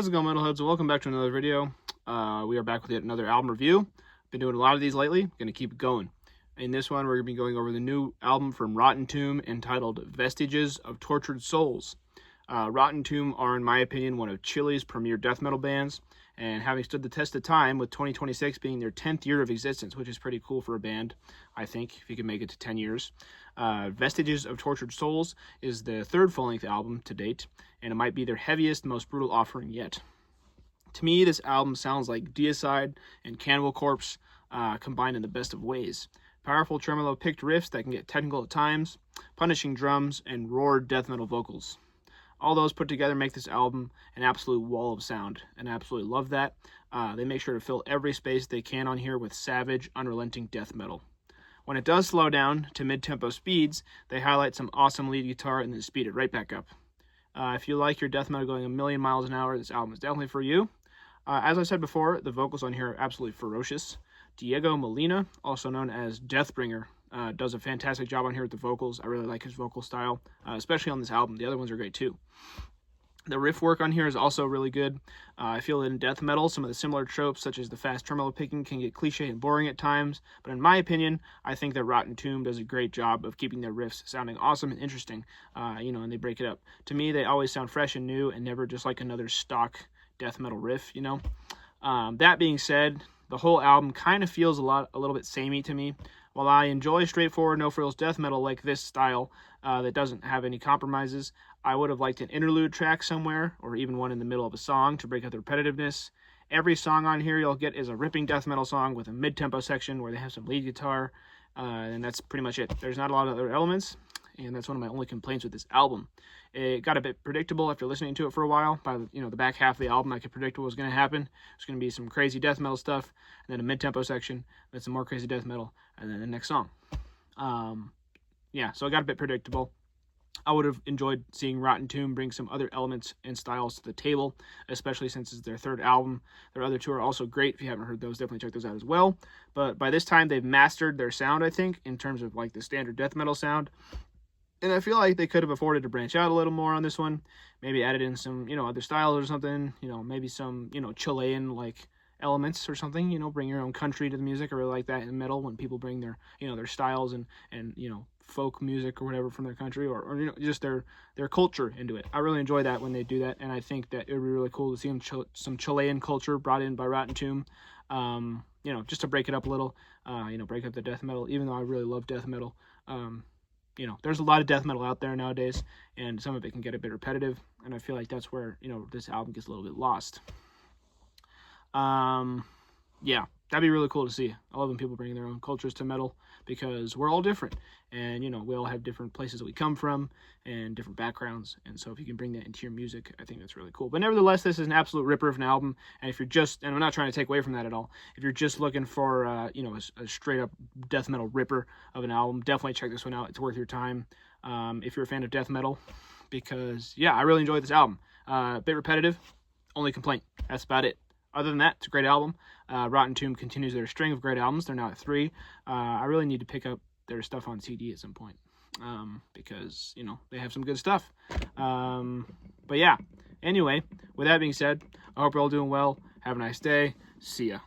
How's it going, metalheads? Welcome back to another video. We are back with yet another album review. Been doing a lot of these lately. Gonna keep it going. In this one, we're gonna be going over the new album from Rotten Tomb entitled Vestiges of Tortured Souls. Rotten Tomb are, in my opinion, one of Chile's premier death metal bands, and having stood the test of time, with 2026 being their 10th year of existence, which is pretty cool for a band, I think, if you can make it to 10 years. Vestiges of Tortured Souls is the third full-length album to date, and it might be their heaviest, most brutal offering yet. To me, this album sounds like Deicide and Cannibal Corpse combined in the best of ways. Powerful tremolo-picked riffs that can get technical at times, punishing drums, and roared death metal vocals. All those put together make this album an absolute wall of sound, and I absolutely love that. They make sure to fill every space they can on here with savage, unrelenting death metal. When it does slow down to mid-tempo speeds, they highlight some awesome lead guitar and then speed it right back up. If you like your death metal going a million miles an hour, this album is definitely for you. As I said before, the vocals on here are absolutely ferocious. Diego Molina, also known as Deathbringer, does a fantastic job on here with the vocals. I really like his vocal style, especially on this album. The other ones are great too. The riff work on here is also really good. I feel that in death metal, some of the similar tropes, such as the fast tremolo picking, can get cliche and boring at times. But in my opinion, I think that Rotten Tomb does a great job of keeping their riffs sounding awesome and interesting, and they break it up. To me, they always sound fresh and new and never just like another stock death metal riff, That being said, the whole album kind of feels a little bit samey to me. While I enjoy straightforward, no-frills death metal like this style that doesn't have any compromises, I would have liked an interlude track somewhere, or even one in the middle of a song to break up the repetitiveness. Every song on here you'll get is a ripping death metal song with a mid-tempo section where they have some lead guitar, and that's pretty much it. There's not a lot of other elements, and that's one of my only complaints with this album. It got a bit predictable after listening to it for a while. By the back half of the album, I could predict what was going to happen. There's going to be some crazy death metal stuff, and then a mid-tempo section, then some more crazy death metal, and then the next song. So it got a bit predictable. I would have enjoyed seeing Rotten Tomb bring some other elements and styles to the table, especially since it's their third album. Their other two are also great. If you haven't heard those, definitely check those out as well. But by this time, they've mastered their sound, I think, in terms of like the standard death metal sound. And I feel like they could have afforded to branch out a little more on this one. Maybe added in some, other styles or something. Maybe some, Chilean, elements or something. Bring your own country to the music. I really like that in metal when people bring their, their styles and folk music or whatever from their country or just their culture into it. I really enjoy that when they do that. And I think that it would be really cool to see some Chilean culture brought in by Rotten Tomb. Just to break it up a little, break up the death metal, even though I really love death metal. There's a lot of death metal out there nowadays, and some of it can get a bit repetitive, and I feel like that's where, this album gets a little bit lost. That'd be really cool to see. I love when people bring their own cultures to metal, because we're all different, and, we all have different places that we come from, and different backgrounds, and so if you can bring that into your music, I think that's really cool. But nevertheless, this is an absolute ripper of an album, and if you're just, and I'm not trying to take away from that at all, if you're just looking for, a straight-up death metal ripper of an album, definitely check this one out. It's worth your time, if you're a fan of death metal, because, I really enjoyed this album. A bit repetitive, only complaint. That's about it. Other than that, it's a great album. Rotten Tomb continues their string of great albums. They're now at 3. I really need to pick up their stuff on CD at some point, because, they have some good stuff. Anyway, with that being said, I hope you're all doing well. Have a nice day. See ya.